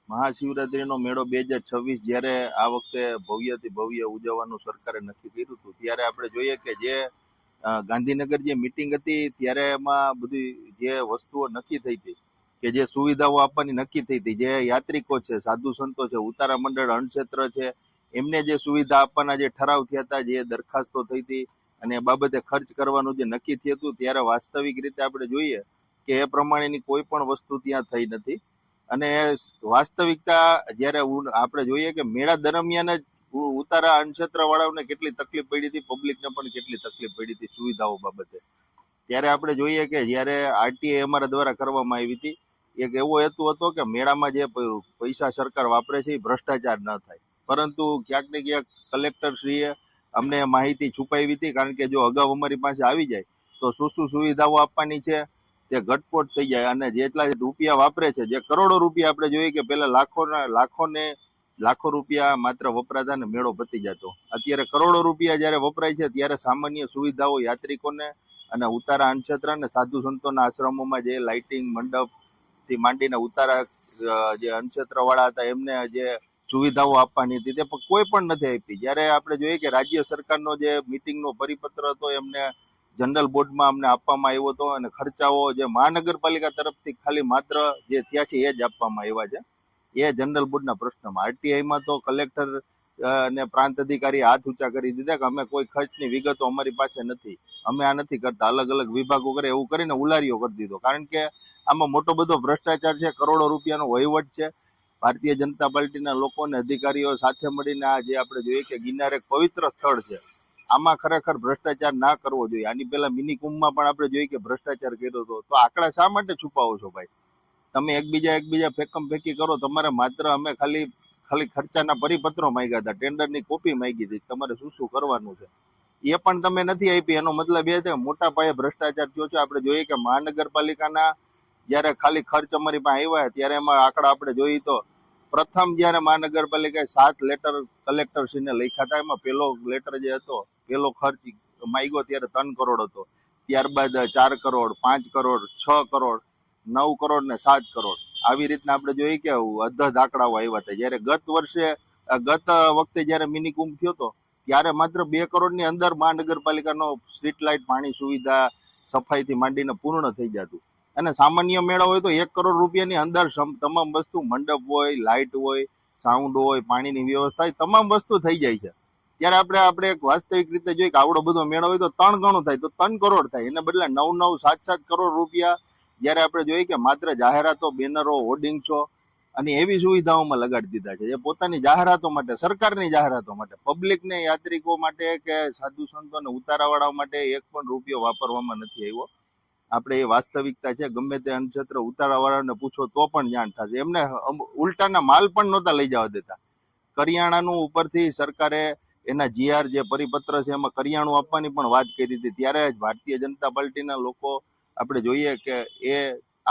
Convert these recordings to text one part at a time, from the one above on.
મહાશિવરાત્રીનો મેળો 2026 જ્યારે આ વખતે ભવ્યથી ભવ્ય ઉજવવાનું સરકારે નક્કી કર્યું હતું, ત્યારે આપણે જોઈએ કે જે ગાંધીનગર જે મિટિંગ હતી ત્યારે એમાં બધી જે વસ્તુઓ નક્કી થઈ હતી, કે જે સુવિધાઓ આપવાની નક્કી થઈ હતી, જે યાત્રિકો છે, સાધુ સંતો છે, ઉતારા મંડળ, અન્નક્ષેત્ર છે, એમને જે સુવિધા આપવાના જે ઠરાવ થયા હતા, જે દરખાસ્તો થઈ હતી અને એ બાબતે ખર્ચ કરવાનું જે નક્કી થયું હતું, ત્યારે વાસ્તવિક રીતે આપણે જોઈએ કે એ પ્રમાણેની કોઈ પણ વસ્તુ ત્યાં થઈ નથી. અને વાસ્તવિકતા જ્યારે આપણે જોઈએ કે મેળા દરમિયાન જ ઉતારા અન્નક્ષેત્ર વાળાઓને કેટલી તકલીફ પડી હતી, પબ્લિકને પણ કેટલી તકલીફ પડી હતી સુવિધાઓ બાબતે. ત્યારે આપણે જોઈએ કે જ્યારે આરટીઆઈ અમારા દ્વારા કરવામાં આવી હતી, એક એવો હેતુ હતો કે મેળામાં જે પૈસા સરકાર વાપરે છે એ ભ્રષ્ટાચાર ન થાય, પરંતુ ક્યાંક ને ક્યાંક કલેક્ટરશ્રીએ અમને માહિતી છુપાવી હતી, કારણ કે જો અગાઉ અમારી પાસે આવી જાય તો શું સુવિધાઓ આપવાની છે તે ઘટસ્ફોટ થઈ જાય, અને જેટલા રૂપિયા વાપરે છે, જે કરોડો રૂપિયા આપણે જોઈએ કે પેલા લાખો રૂપિયા માત્ર વપરાતા ને મેળો પતી જતો, અત્યારે કરોડો રૂપિયા જ્યારે વપરાય છે ત્યારે સામાન્ય સુવિધાઓ યાત્રિકોને અને ઉતારા અન્નક્ષેત્ર અને સાધુ સંતોના આશ્રમોમાં જે લાઇટિંગ મંડપ થી માંડીને ઉતારા જે અન્નક્ષેત્ર વાળા હતા એમને જે સુવિધાઓ આપવાની હતી તે કોઈ પણ નથી આપી. જ્યારે આપણે જોઈએ કે રાજ્ય સરકારનો જે મિટિંગનો પરિપત્ર હતો એમને જનરલ બોર્ડમાં અમને આપવામાં આવ્યો હતો, અને ખર્ચાઓ જે મહાનગરપાલિકા તરફથી ખાલી માત્ર જે થયા છે એ જ આપવામાં આવ્યા છે, એ જનરલ બોર્ડના પ્રશ્નમાં. આરટીઆઈમાં તો કલેક્ટર અને પ્રાંત અધિકારી હાથ ઊંચા કરી દીધા કે અમે કોઈ ખર્ચની વિગતો અમારી પાસે નથી, અમે આ નથી કરતા, અલગ અલગ વિભાગો કરે એવું કરીને ઉલારીઓ કરી દીધો, કારણ કે આમાં મોટો બધો ભ્રષ્ટાચાર છે, કરોડો રૂપિયાનો વહીવટ છે. ભારતીય જનતા પાર્ટીના લોકો અને અધિકારીઓ સાથે મળીને આ જે આપણે જોઈએ કે ગિરનાર એક પવિત્ર સ્થળ છે, આમાં ખરેખર ભ્રષ્ટાચાર ના કરવો જોઈએ. આની પહેલા મિની કુંભમાં પણ આપણે જોઈએ કે ભ્રષ્ટાચાર કર્યો હતો, તો આંકડા શા માટે છુપાવો છો ભાઈ? તમે એકબીજા ફેકમ ફેકી કરો, તમારે માત્ર અમે ખાલી ખર્ચાના પરિપત્રો માંગ્યા હતા, ટેન્ડરની કોપી માંગી હતી, તમારે શું કરવાનું છે એ પણ તમે નથી આપી. એનો મતલબ એ છે મોટા પાયે ભ્રષ્ટાચાર થયો છે. આપણે જોઈએ કે મહાનગરપાલિકાના જ્યારે ખાલી ખર્ચ અમારી પાસે આવ્યા ત્યારે એમાં આંકડા આપણે જોઈએ તો પ્રથમ જ્યારે મહાનગરપાલિકાએ 7 લેટર કલેક્ટરશ્રીને લખ્યા હતા, એમાં પેલો લેટર જે હતો, પેલો ખર્ચ માંગ્યો ત્યારે 3 કરોડ હતો, ત્યારબાદ 4 કરોડ, 5 કરોડ, 6 કરોડ, 9 કરોડ ને 7 કરોડ, આવી રીતના આપણે જોઈએ કે અધધ આંકડાઓ આવ્યા હતા. જ્યારે ગત વખતે જ્યારે મિની કુંભ થયો હતો ત્યારે માત્ર 2 કરોડની અંદર મહાનગરપાલિકાનો સ્ટ્રીટ લાઇટ, પાણી સુવિધા, સફાઈથી માંડીને પૂર્ણ થઈ જતું, અને સામાન્ય મેળો હોય તો 1 કરોડ રૂપિયાની અંદર તમામ વસ્તુ, મંડપ હોય, લાઇટ હોય, સાઉન્ડ હોય, પાણીની વ્યવસ્થા હોય, તમામ વસ્તુ થઈ જાય છે. ત્યારે આપણે એક વાસ્તવિક રીતે જોઈએ કે આવડો બધો મેળો હોય તો 3 ગણું થાય, તો 3 કરોડ થાય, એને બદલે 9, 7 કરોડ રૂપિયા જ્યારે આપણે જોઈએ કે માત્ર જાહેરાતો, બેનરો, હોર્ડિંગ્સો અને એવી સુવિધાઓમાં લગાડી દીધા છે, જે પોતાની જાહેરાતો માટે, સરકારની જાહેરાતો માટે, પબ્લિકને, યાત્રિકો માટે કે સાધુ સંતો અને ઉતારાવાળાઓ માટે 1 પણ રૂપિયો વાપરવામાં નથી આવ્યો. આપણે એ વાસ્તવિકતા છે. ગમે તે અન્નક્ષેત્ર ઉતારાવાળાને પૂછો તો પણ જાણ થશે. એમને ઉલટાના માલ પણ નહોતા લઈ જવા દેતા. કરિયાણાનું ઉપરથી સરકારે એના જીઆર જે પરિપત્ર છે એમાં કરિયાણું આપવાની પણ વાત કરી હતી, ત્યારે જ ભારતીય જનતા પાર્ટીના લોકો આપણે જોઈએ કે એ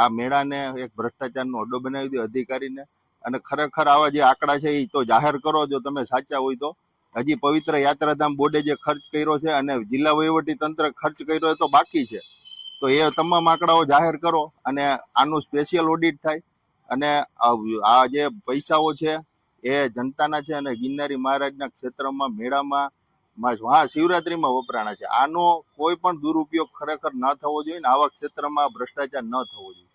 આ મેળાને એક ભ્રષ્ટાચારનો અડ્ડો બનાવી દે અધિકારીને. અને ખરેખર આવા જે આંકડા છે એ તો જાહેર કરો જો તમે સાચા હોય તો. હજી પવિત્ર યાત્રાધામ બોર્ડે જે ખર્ચ કર્યો છે અને જિલ્લા વહીવટી તંત્ર ખર્ચ કર્યો એ તો બાકી છે, તો એ તમામ આંકડાઓ જાહેર કરો અને આનું સ્પેશિયલ ઓડિટ થાય, અને આ જે પૈસાઓ છે એ જનતાના છે અને ગિરનારી મહારાજના ક્ષેત્રમાં મેળામાં મહાશિવરાત્રીમાં વપરાણા છે. આનો કોઈ પણ દુરુપયોગ ખરેખર ન થવો જોઈએ ને આવા ક્ષેત્રમાં ભ્રષ્ટાચાર ન થવો જોઈએ.